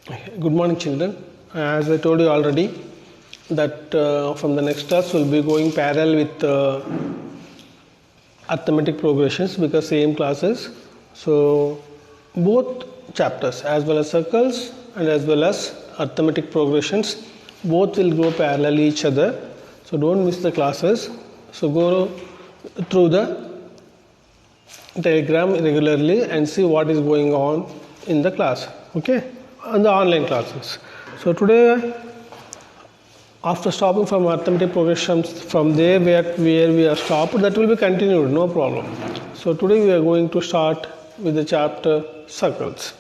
Good morning, children. As I told you already, that from the next class we'll be going parallel with arithmetic progressions because same classes. So both chapters, as well as circles and as well as arithmetic progressions, both will go parallel each other. So don't miss the classes. So go through the Telegram regularly and see what is going on in the class. Okay, on the online classes. So today, after stopping from arithmetic progressions, from there where we are stopped, that will be continued, no problem. So today we are going to start with the chapter circles.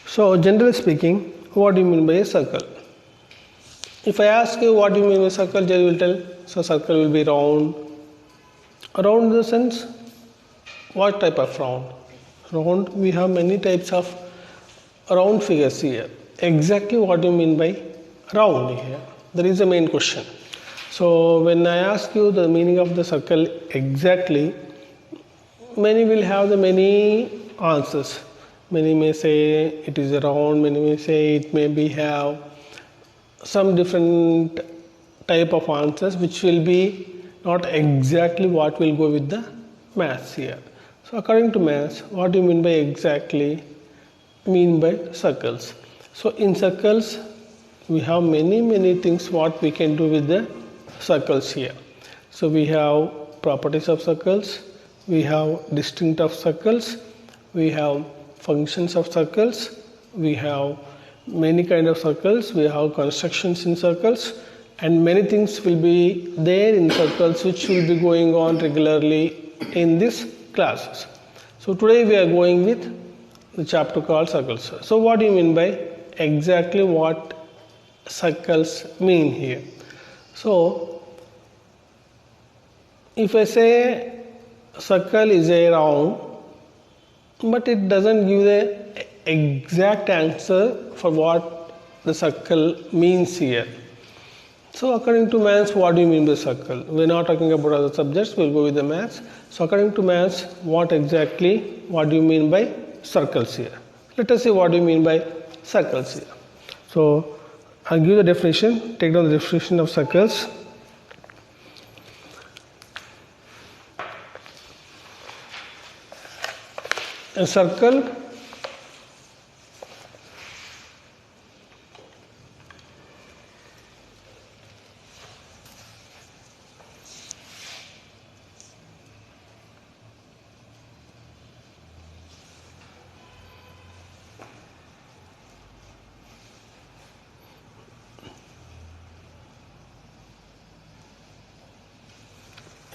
So generally speaking, what do you mean by a circle? If I ask you what do you mean by circle, you will tell, so circle will be round. Round in the sense, what type of round? Round, we have many types of round figures here. Exactly what do you mean by round here? That is the main question. So when I ask you the meaning of the circle exactly, many will have the many answers. Many may say it is a round, many may say it may be have some different type of answers which will be not exactly what will go with the maths here. So according to maths, what do you mean by exactly mean by circles? So in circles, we have many things what we can do with the circles here. So we have properties of circles, we have distinct of circles, we have functions of circles, we have many kind of circles, we have constructions in circles, and many things will be there in circles which will be going on regularly in these classes. So today we are going with the chapter called circles. So what do you mean by exactly what circles mean here? So if I say circle is a round, but it doesn't give the exact answer for what the circle means here. So according to maths, what do you mean by circle? We're not talking about other subjects, we'll go with the maths. So according to maths, what do you mean by circles here? Let us see what do you mean by circles here. So I'll give the definition, take down the definition of circles. A circle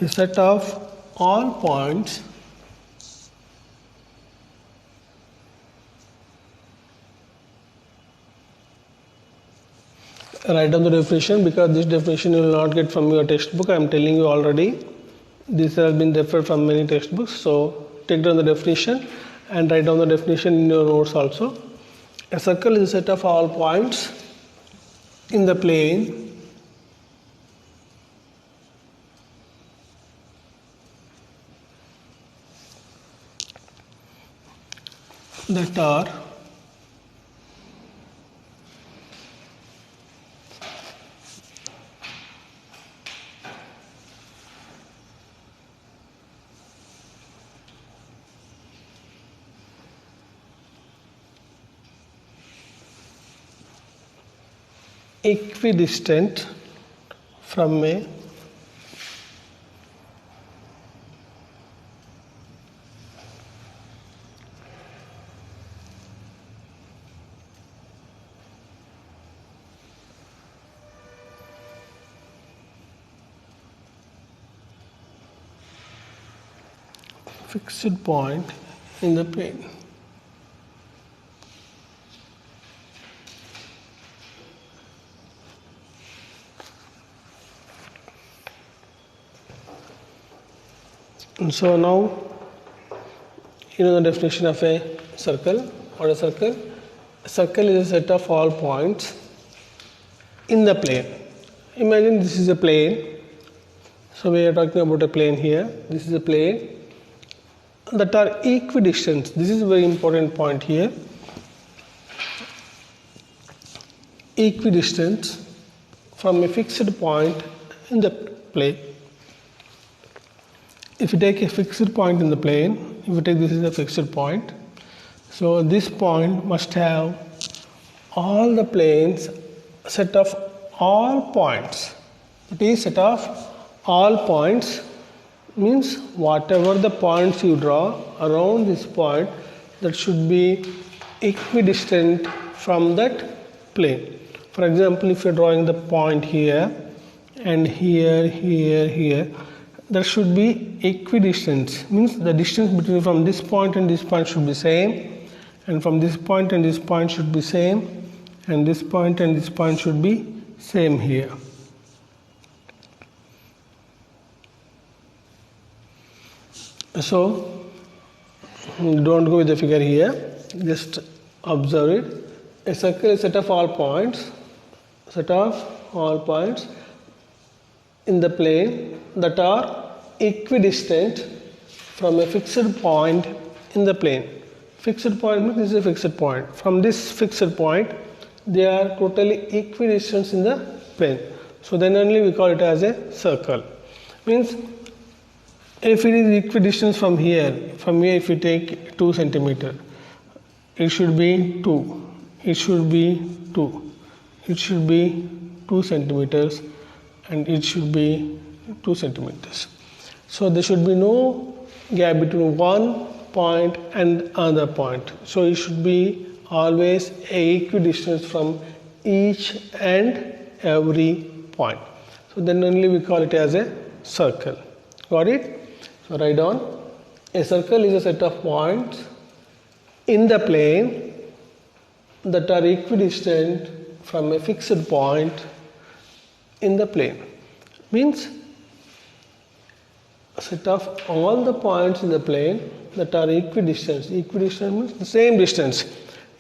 a set of all points write down the definition because this definition you will not get from your textbook. I am telling you already. This has been referred from many textbooks. So take down the definition and write down the definition in your notes also. A circle is a set of all points in the plane that are equidistant from a fixed point in the plane. And so now you know the definition of a circle. What is a circle? A circle is a set of all points in the plane. Imagine this is a plane. So we are talking about a plane here. This is a plane that are equidistant. This is a very important point here. Equidistant from a fixed point in the plane. If you take a fixed point in the plane, if you take this is a fixed point, so this point must have all the planes set of all points. It is set of all points means whatever the points you draw around this point, that should be equidistant from that plane. For example, if you are drawing the point here and here, here, there should be equidistant, means the distance between from this point and this point should be same, and from this point and this point should be same, and this point and this point should be same here. So don't go with the figure here, just observe it. A circle is a set of all points, in the plane that are equidistant from a fixed point in the plane. Fixed point means this is a fixed point. From this fixed point, they are totally equidistant in the plane. So then only we call it as a circle. Means if it is equidistant from here if you take 2 centimeter, it should be 2. It should be 2. It should be 2 centimeters, and it should be 2 centimeters. So there should be no gap between one point and another point. So it should be always a equidistance from each and every point. So then only we call it as a circle. Got it? So write down, a circle is a set of points in the plane that are equidistant from a fixed point in the plane. Means a set of all the points in the plane that are equidistant. Equidistant means the same distance.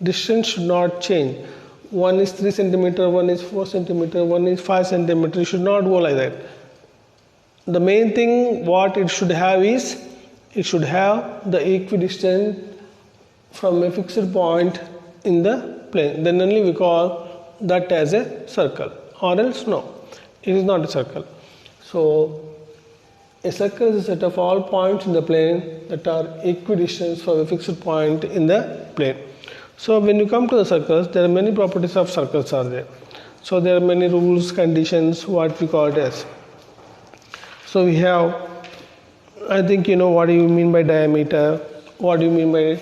Distance should not change. One is 3 centimeter, one is 4 centimeter, one is 5 centimeter. It should not go like that. The main thing what it should have is, it should have the equidistant from a fixed point in the plane. Then only we call that as a circle, or else no, it is not a circle. So a circle is a set of all points in the plane that are equidistant from a fixed point in the plane. So when you come to the circles, there are many properties of circles are there. So there are many rules, conditions, what we call it as. So we have, I think you know what do you mean by diameter, what do you mean by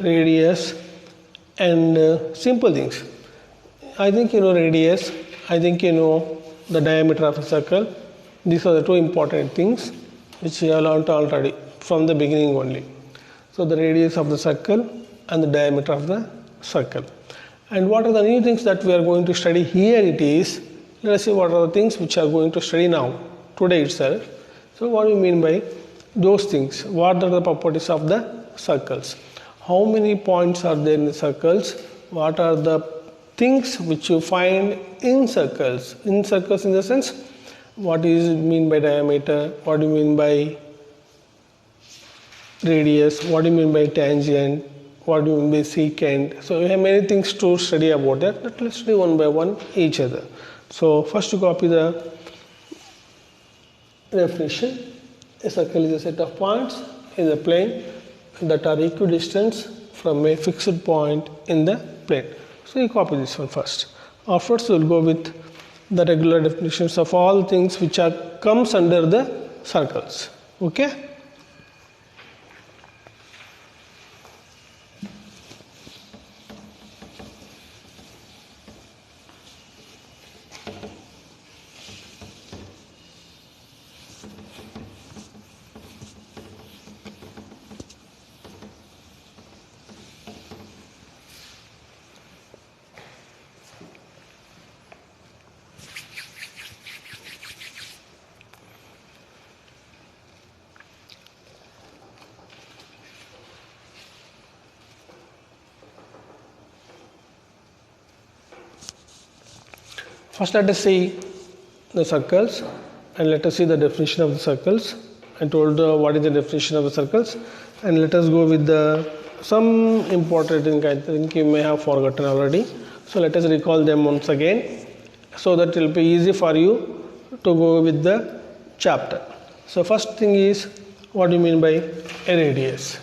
radius, and simple things. I think you know radius, I think you know the diameter of a circle. These are the two important things which we have learnt already from the beginning only. So the radius of the circle and the diameter of the circle. And what are the new things that we are going to study here it is, let us see what are the things which we are going to study now, today itself. So what do you mean by those things? What are the properties of the circles? How many points are there in the circles? What are the things which you find in circles? In circles in the sense, what is mean by diameter? What do you mean by radius? What do you mean by tangent? What do you mean by secant? So we have many things to study about that. But let's study one by one each other. So first to copy the definition. A circle is a set of points in the plane that are equidistant from a fixed point in the plane. So you copy this one first. Afterwards we will go with the regular definitions of all things which are comes under the circles. Okay? First let us see the circles and let us see the definition of the circles. I told what is the definition of the circles, and let us go with the some important thing I think you may have forgotten already. So let us recall them once again so that it will be easy for you to go with the chapter. So first thing is, what do you mean by a radius?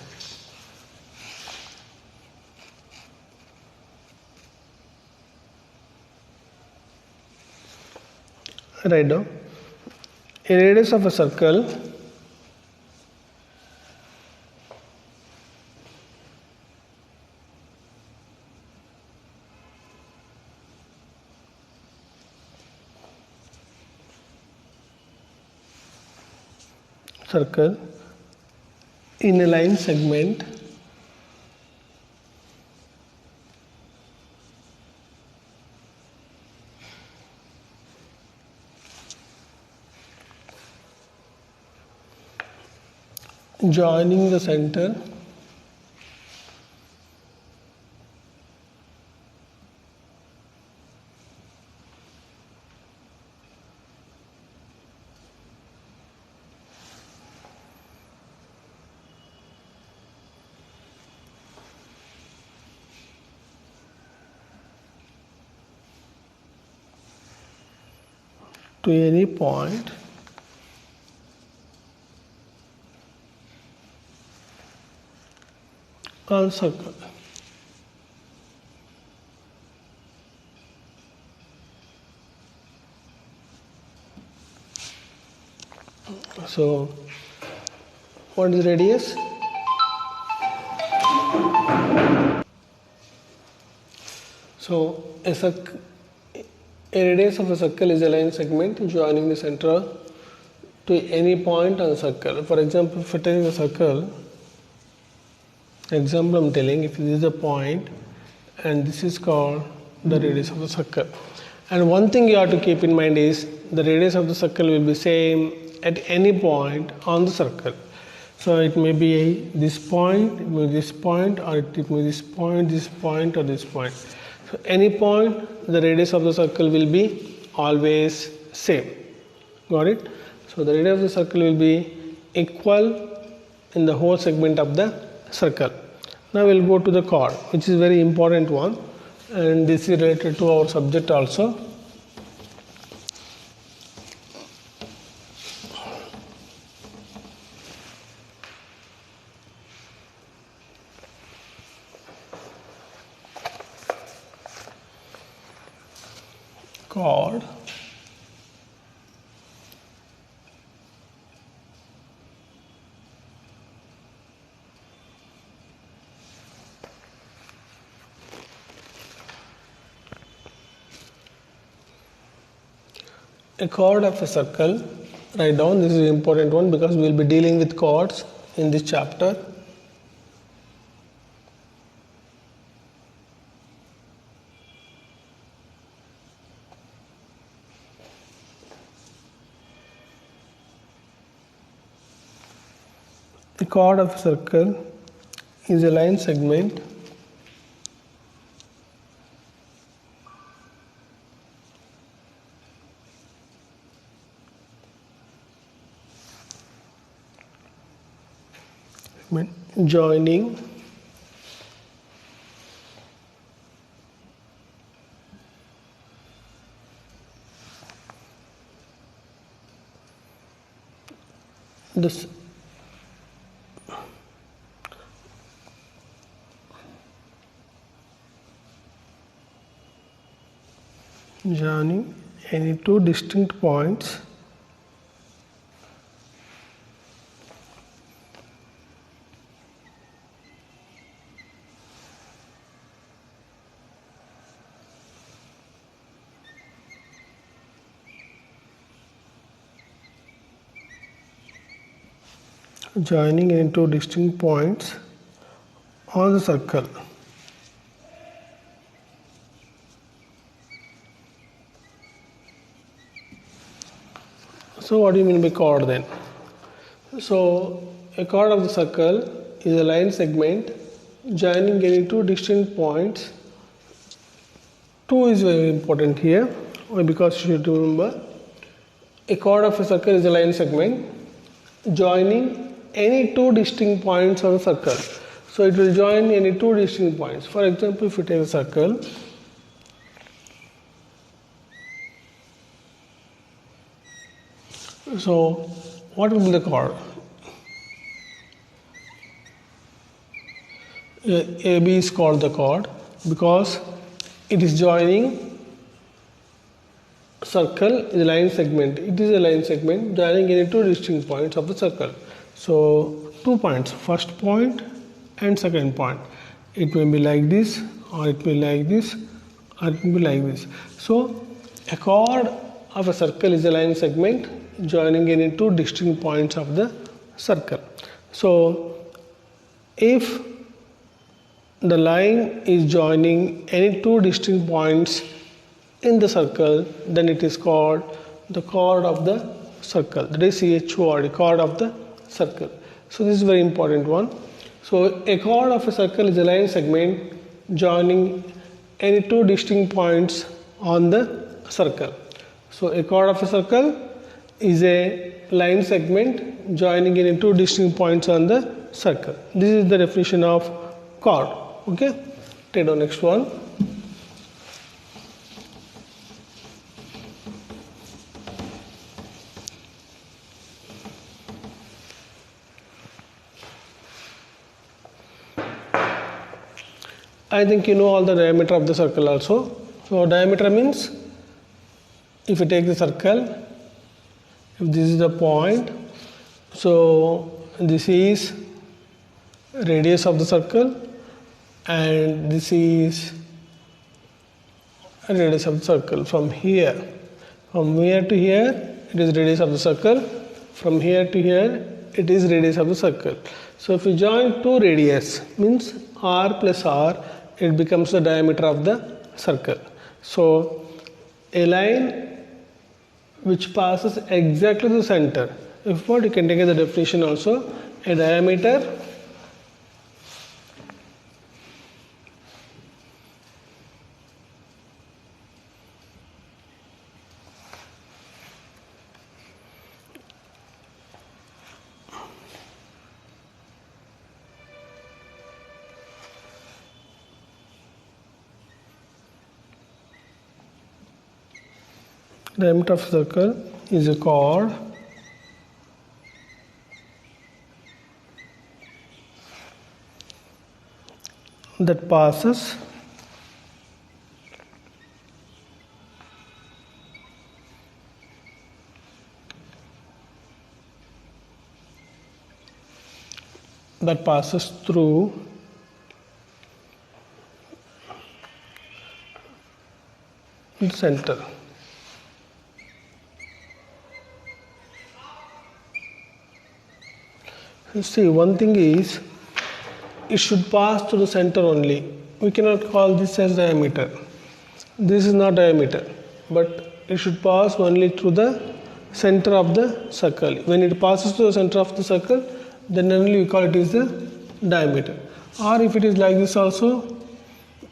Write down. A radius of a circle in a line segment joining the center to any point on circle. So what is radius? So a radius of a circle is a line segment joining the center to any point on the circle. For example, if I take a circle, example I'm telling, if this is a point and this is called the radius of the circle. And one thing you have to keep in mind is the radius of the circle will be same at any point on the circle. So it may be this point, it may be this point, or it may be this point, this point, or this point. So any point, the radius of the circle will be always same. Got it? So the radius of the circle will be equal in the whole segment of the circle. Now we'll go to the chord, which is very important one, and this is related to our subject also. Chord a chord of a circle. Write down, this is an important one because we will be dealing with chords in this chapter. The chord of a circle is a line segment joining this joining any two distinct points joining into distinct points on the circle. So what do you mean by chord then? So a chord of the circle is a line segment joining any two distinct points. Two is very important here. Because you should remember, a chord of a circle is a line segment joining any two distinct points of the circle. So it will join any two distinct points. For example, if you take a circle, so what will be the chord? AB is called the chord because it is joining circle is a line segment. It is a line segment joining any two distinct points of the circle. So 2 points, first point and second point. It may be like this, or it may be like this, or it may be like this. So a chord of a circle is a line segment joining any two distinct points of the circle. So if the line is joining any two distinct points in the circle, then it is called the chord of the circle. That is chord, chord of the circle. So this is very important one. So a chord of a circle is a line segment joining any two distinct points on the circle. So a chord of a circle is a line segment joining any two distinct points on the circle. This is the definition of chord. Okay, take the next one. I think you know all the diameter of the circle also. So diameter means if you take the circle, if this is the point, so this is radius of the circle and this is radius of the circle. From here to here it is radius of the circle, from here to here it is radius of the circle. So if you join two radius means r plus r, it becomes the diameter of the circle. So a line which passes exactly the center, if what you can take the definition also, a diameter diameter of circle is a chord that passes through the center. See, one thing is it should pass through the center only. We cannot call this as diameter. This is not diameter, but it should pass only through the center of the circle. When it passes through the center of the circle, then only we call it is the diameter. Or if it is like this also,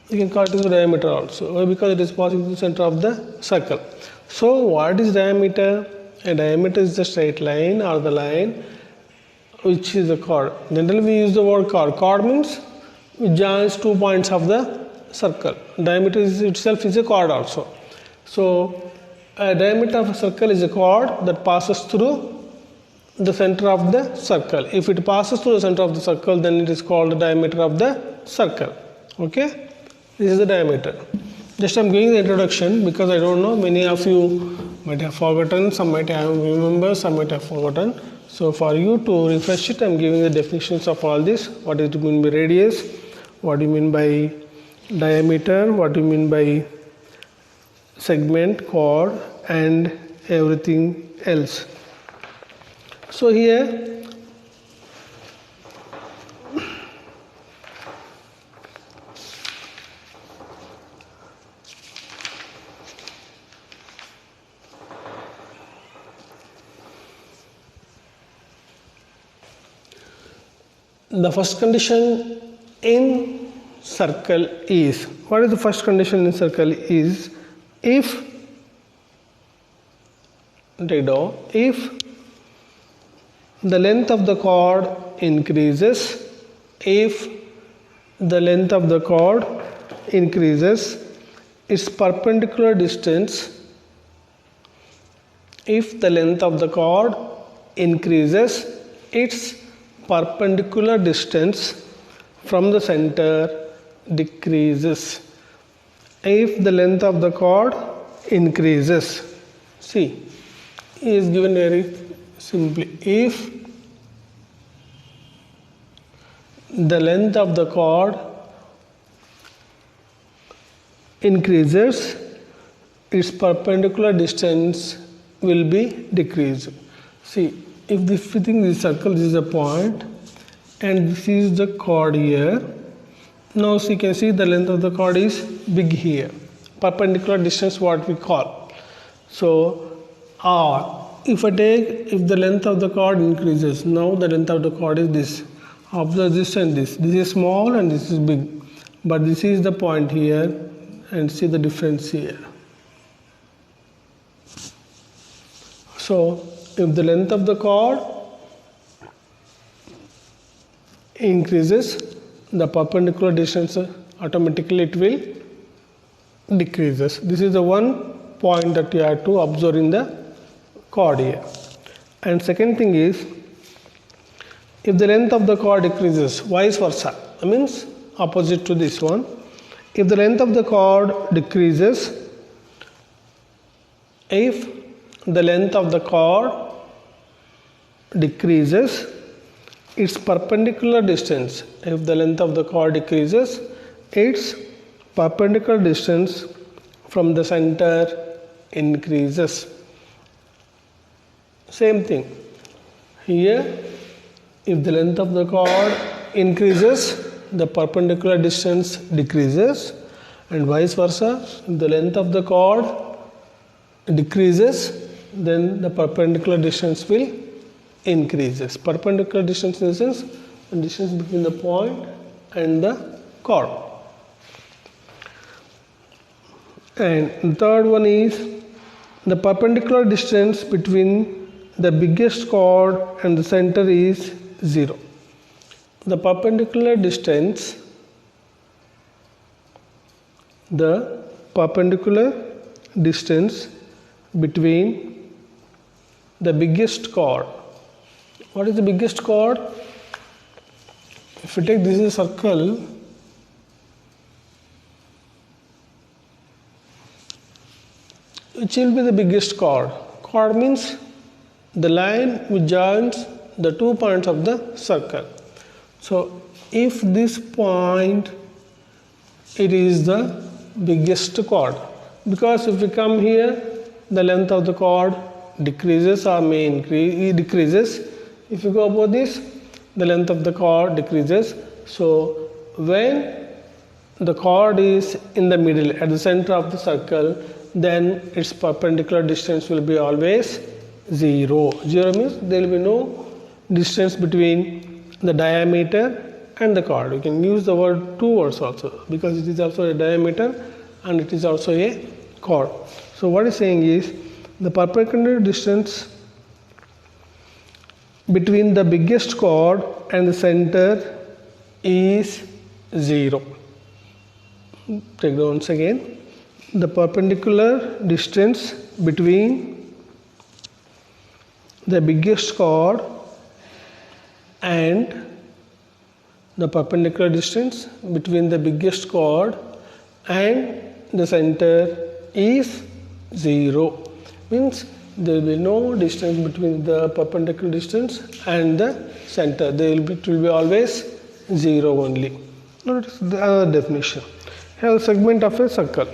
you can call it as the diameter also. Why? Because it is passing through the center of the circle. So what is diameter? A diameter is the straight line or the line which is a chord. Generally we use the word chord. Chord means it joins 2 points of the circle. Diameter itself is a chord also. So a diameter of a circle is a chord that passes through the center of the circle. If it passes through the center of the circle, then it is called the diameter of the circle. Okay, this is the diameter. Just I am giving the introduction because I don't know, many of you might have forgotten, some might have remembered, some might have forgotten. So for you to refresh it, I am giving the definitions of all this. What do you mean by radius? What do you mean by diameter? What do you mean by segment, chord, and everything else. So here the first condition in circle is, what is the first condition in circle is, if take down. If the length of the chord increases, if the length of the chord increases, its perpendicular distance, if the length of the chord increases, its perpendicular distance from the center decreases. If the length of the chord increases, see, is given very simply. If the length of the chord increases, its perpendicular distance will be decreased. See, if we think this circle, this is a point, and this is the chord here. Now you can see the length of the chord is big here. Perpendicular distance, what we call. So, if the length of the chord increases, now the length of the chord is this. Observe this and this. This is small and this is big. But this is the point here, and see the difference here. So, if the length of the chord increases, the perpendicular distance automatically it will decreases. This is the one point that you have to observe in the chord here. And second thing is, if the length of the chord decreases, vice versa, that means opposite to this one. If the length of the chord decreases, if the length of the chord decreases, its perpendicular distance, if the length of the chord decreases, its perpendicular distance from the center increases. Same thing here, if the length of the chord increases, the perpendicular distance decreases, and vice versa. If the length of the chord decreases, then the perpendicular distance will increases. Perpendicular distance in the sense the distance between the point and the chord. And the third one is the perpendicular distance between the biggest chord and the center is 0. The perpendicular distance between the biggest chord. What is the biggest chord? If you take this is a circle, which will be the biggest chord? Chord means the line which joins the 2 points of the circle. So, if this point, it is the biggest chord, because if we come here, the length of the chord decreases or may decreases. If you go above this, the length of the chord decreases. So, when the chord is in the middle, at the center of the circle, then its perpendicular distance will be always 0. 0 means there will be no distance between the diameter and the chord. You can use the word 2 words also, because it is also a diameter and it is also a chord. So what it's saying is the perpendicular distance between the biggest chord and the center is 0. Take down once again. The perpendicular distance between the biggest chord and the perpendicular distance between the biggest chord and the center is 0. Means there will be no distance between the perpendicular distance and the center. It will be always 0 only. Notice the other definition. Here, a segment of a circle.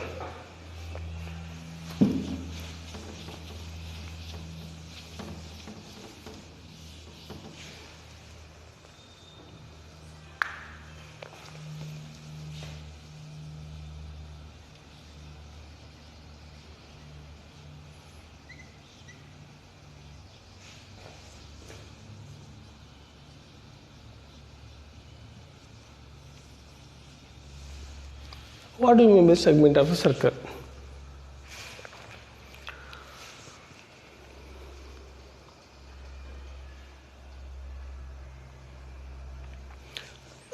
What do you mean by segment of a circle?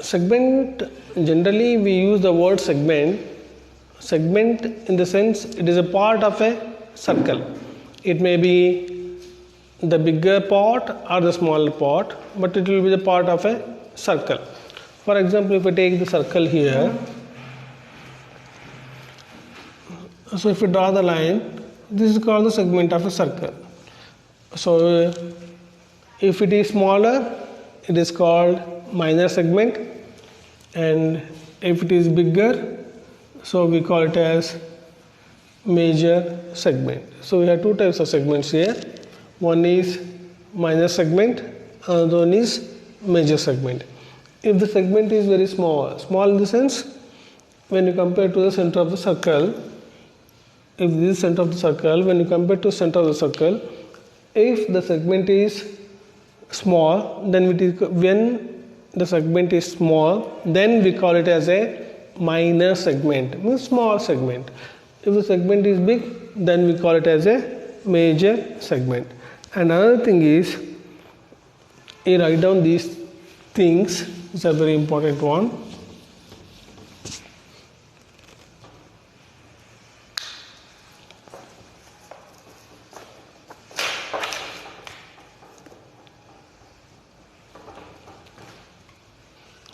segment, generally we use the word segment. Segment in the sense it is a part of a circle. It may be the bigger part or the smaller part, but it will be the part of a circle. For example, if I take the circle here, so if we draw the line, this is called the segment of a circle. So if it is smaller, it is called minor segment, and if it is bigger, so we call it as major segment. So we have two types of segments here. One is minor segment, another one is major segment. If the segment is very small, small in the sense when you compare to the center of the circle, if this is center of the circle, when you compare to center of the circle, if the segment is small, then when the segment is small, then we call it as a minor segment, means small segment. If the segment is big, then we call it as a major segment. And another thing is, you write down these things, it's a very important one.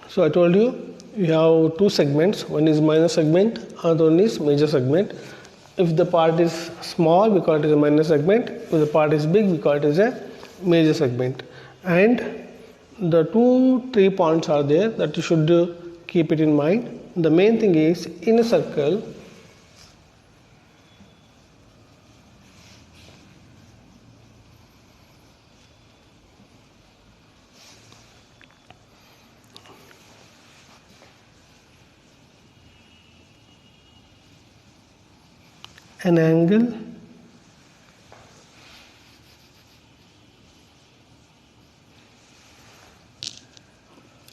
So I told you, you have two segments, one is minor segment, another one is major segment. If the part is small, we call it as a minor segment. If the part is big, we call it as a major segment. And the 3 points are there that you should keep it in mind. The main thing is, in a circle, an angle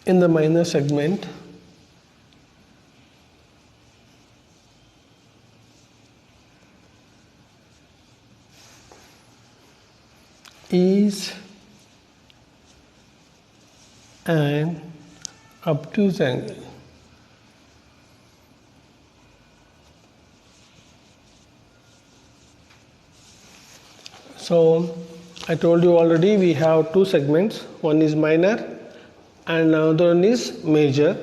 in the minor segment is an obtuse angle. So I told you already we have two segments, one is minor and another one is major.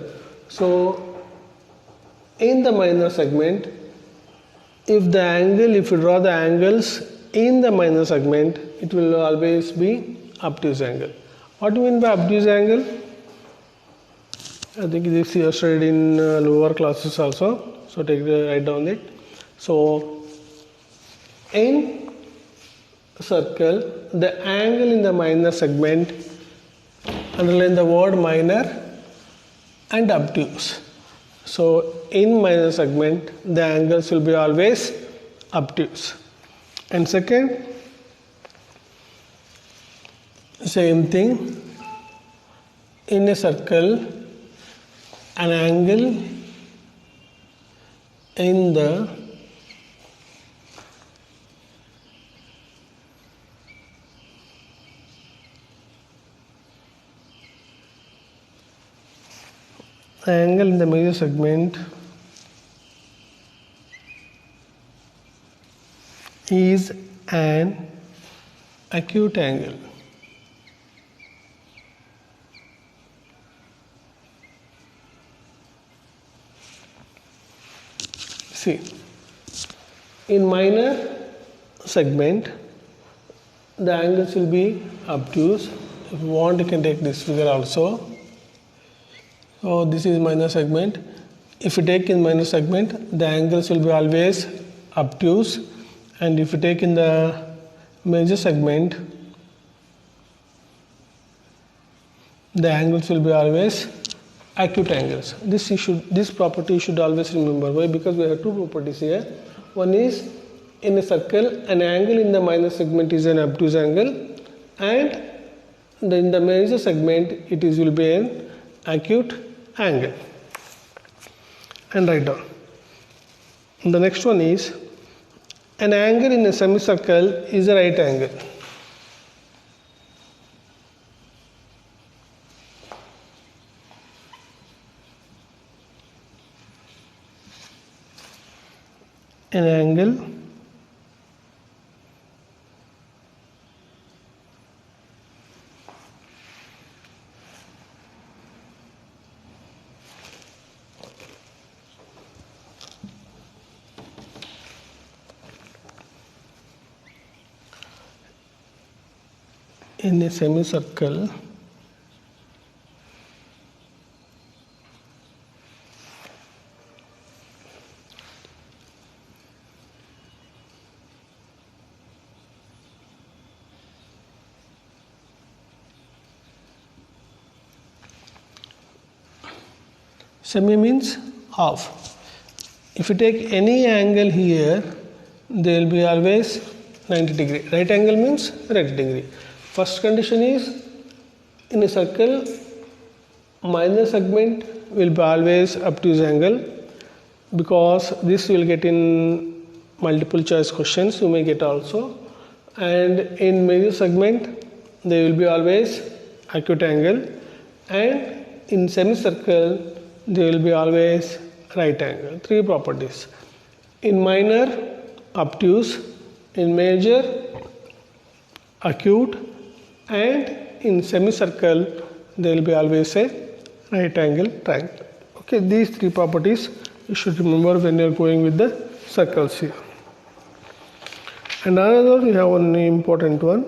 So in the minor segment, if you draw the angles in the minor segment, it will always be obtuse angle. What do you mean by obtuse angle? I think this you studied in lower classes also. So write down it. So in circle, the angle in the minor segment, underline the word minor and obtuse. So in minor segment, the angles will be always obtuse. And second, same thing, in a circle, an angle in the major segment is an acute angle. See, in minor segment, the angles will be obtuse. If you want, you can take this figure also. So this is minor segment. If you take in minor segment, the angles will be always obtuse, and if you take in the major segment, the angles will be always acute angles. This property you should always remember. Why? Because we have two properties here. One is, in a circle, an angle in the minor segment is an obtuse angle, and in the major segment it will be an acute angle. And write down. The next one is, an angle in a semicircle is a right angle. an angle in a semicircle semi means half. If you take any angle here, there will be always 90 degree. Right angle means 90 degree. First condition is in a circle, minor segment will be always obtuse angle, because this will get in multiple choice questions, you may get also. And in major segment, there will be always acute angle, and in semicircle, there will be always right angle. Three properties. In minor, obtuse; in major, acute; and in semicircle, there will be always a right angle triangle. Okay, these three properties you should remember when you are going with the circles here. And another, we have one important one.